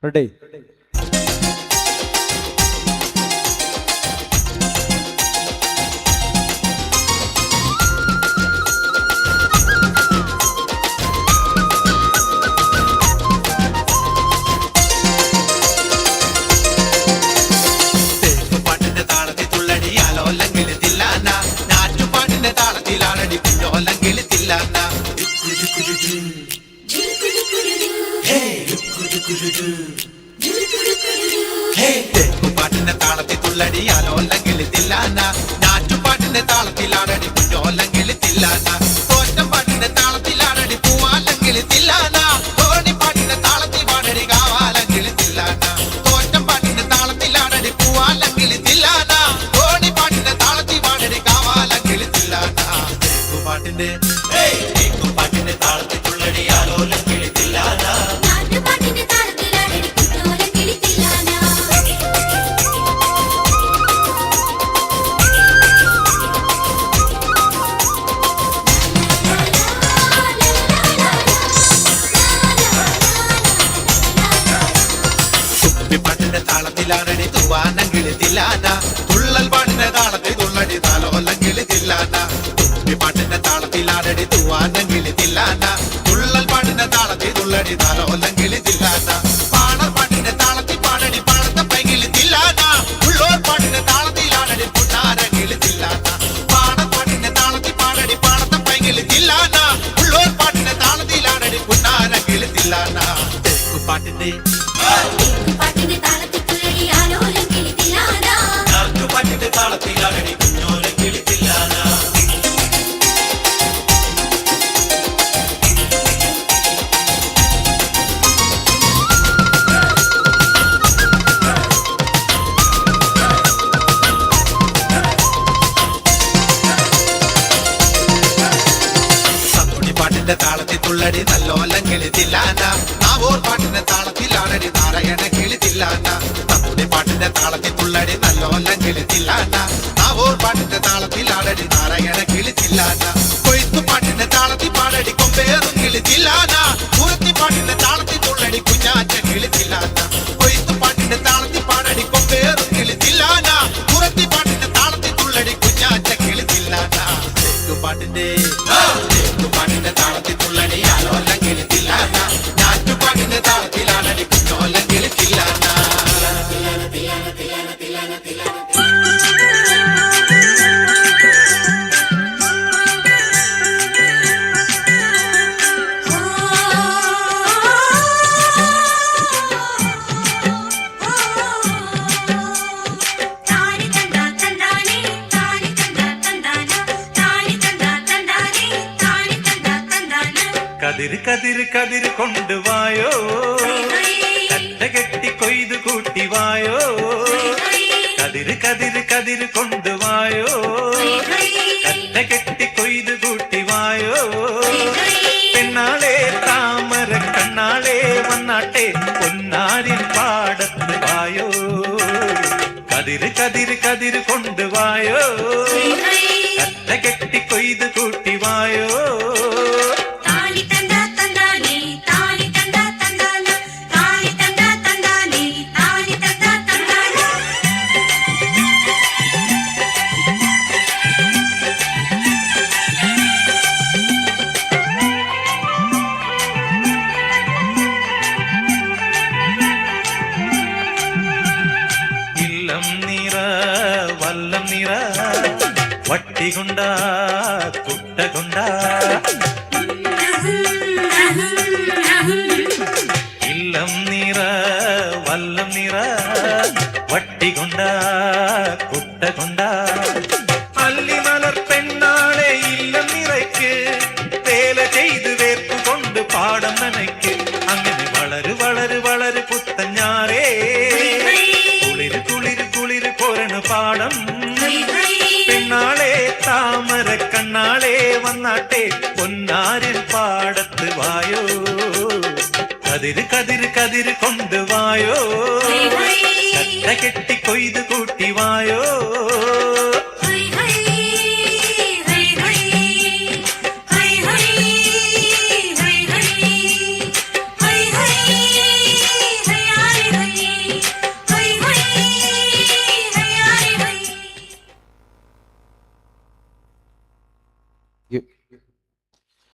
Ready? പാട്ടിന്റെ താളത്തിൽ തുള്ളടിയാലോല്ലെങ്കിൽ തില്ലാന, ഞാറ്റുപാട്ടിന്റെ താളത്തിലാടടി കുഞ്ഞോല്ലെങ്കിൽ തില്ലാന, തോറ്റം പാട്ടിന്റെ താളത്തിലാടടി പൂവാല്ലെങ്കിൽ തില്ലാന, തോണിപ്പാട്ടിന്റെ താളത്തിൽ പാടടി കാവാലെങ്കിൽ തില്ലാന, തോറ്റം പാട്ടിന്റെ താളത്തിലാടടി പൂവാല്ലെങ്കിൽ തില്ലാന, തോണിപ്പാട്ടിന്റെ താളത്തിൽ പാടടി കാവാലെങ്കിൽ തില്ലാന. പാട്ടിന്റെ പാട്ടിന്റെ താളത്തിൽ തുള്ളടിയാലോല്ലെങ്കിൽ തില്ലാന. പാട്ടിന്റെ താളത്തിലാടടി തൂവാനെങ്കിൽ തില്ലാന, തുള്ളൽ പാട്ടിന്റെ താളത്തിൽ തുള്ളടി താലോല്ലെങ്കിൽ തില്ലാന. പാട്ടിന്റെ താളത്തിലാടടി തൂവാനെങ്കിൽ തില്ലാന, തുള്ളൽ പാട്ടിന്റെ താളത്തിൽ തുള്ളടി താലോല്ലെങ്കിൽ തില്ലാന. പാണർ പാട്ടിന്റെ താളത്തിൽ പാടടി പാടത്തെ പൈകിൽ തില്ലാന, ഉള്ളോർ പാട്ടിന്റെ താളത്തിലാടടി പുന്നാരെങ്കിൽ തില്ലാന. പാണർ പാട്ടിന്റെ താളത്തിൽ പാടടി പാടത്തെ പൈകിൽ തില്ലാന, ഉള്ളോർ പാട്ടിന്റെ താളത്തിലാടടി പുന്നാരെങ്കിൽ തില്ലാന. പാട്ടിന്റെ പാട്ടിന്റെ താളത്തിലാടടി കുഞ്ഞോലെങ്കിൽ തില്ലാന. പാട്ടിന്റെ താളത്തിൽ തുള്ളടി നല്ലോല്ലെങ്കിൽ തില്ലാന, നാവോർ പാട്ടിന്റെ താളത്തിലാടടി നാരായണ കിളി തില്ലാന. തത്തുടി പാട്ടിന്റെ താളത്തിൽ തുള്ളടി നല്ലോല്ലെങ്കിൽ തില്ലാന, നാവോർ പാട്ടിന്റെ താളത്തിലാടടി നാരായണ കിളി തില്ലാന. കൊയ്ത്തു പാട്ടിന്റെ താളത്തിൽ പാടടി കൊമ്പേറും കിളി തില്ലാന, കുറുത്തി പാട്ടിന്റെ താളത്തിൽ തുള്ളടി കുഞ്ഞാറ്റ കിളി തില്ലാന. കൊയ്ത്തു പാട്ടിന്റെ താളത്തിൽ പാടടി കൊമ്പേറും കിളി തില്ലാന, കുറുത്തി പാട്ടിന്റെ താളത്തിൽ തുള്ളടി കുഞ്ഞാറ്റ കിളി തില്ലാന. പാട്ടിന്റെ പാട്ടിന്റെ താളത്തിൽ തുള്ളടി ആലോല്ലെങ്കിൽ തില്ലാന, ഞാറ്റുപാട്ടിന്റെ താളത്തിലാണടി കുഞ്ഞോല്ലെങ്കിൽ തില്ലാന. കതിര് കതിര് കതിര് കൊണ്ടുവായോ, കറ്റ കെട്ടി കൊയ്തു കൂട്ടിവായോ. കതിര് കതിര് കതിര് കൊണ്ടുവായോ, കറ്റ കെട്ടി കൊയ്തു കൂട്ടിവായോ. പെണ്ണാളെ താമര കണ്ണാളെ വന്നാട്ടെ പൊന്നാരിൻ പാടത്ത് വായോ. കതിര് കതിര് കതിര് കൊണ്ടുവായോ, കറ്റ കെട്ടി കൊയ്തു കൂട്ടിവായോ. വല്ലം നിറ വട്ടി കൊണ്ട കുട്ട കൊണ്ട, ഇല്ലം നിറ വല്ലം നിറ വട്ടി കൊണ്ട കുട്ട കൊണ്ട. അല്ലിമലർ പെണ്ണാളെ ഇല്ലം നിറയ്ക്ക് വേല ചെയ്ത് വേർപ്പ് കൊണ്ട് പാടം നനയ്ക്ക്. അങ്ങനെ വളര് വളര് വളര് പുത്തഞ്ഞാറേ, കുളിര് കുളിര് കുളിര് കൊരണ പാടം. പെണ്ണാളെ താമര കണ്ണാളെ വന്നാട്ടെ പൊന്നാരിൻ പാടത്ത് വായോ. കതിര് കതിര് കതിര് കൊണ്ടുവായോ, കറ്റ കെട്ടി കൊയ്ത് കൂട്ടിവായോ. യു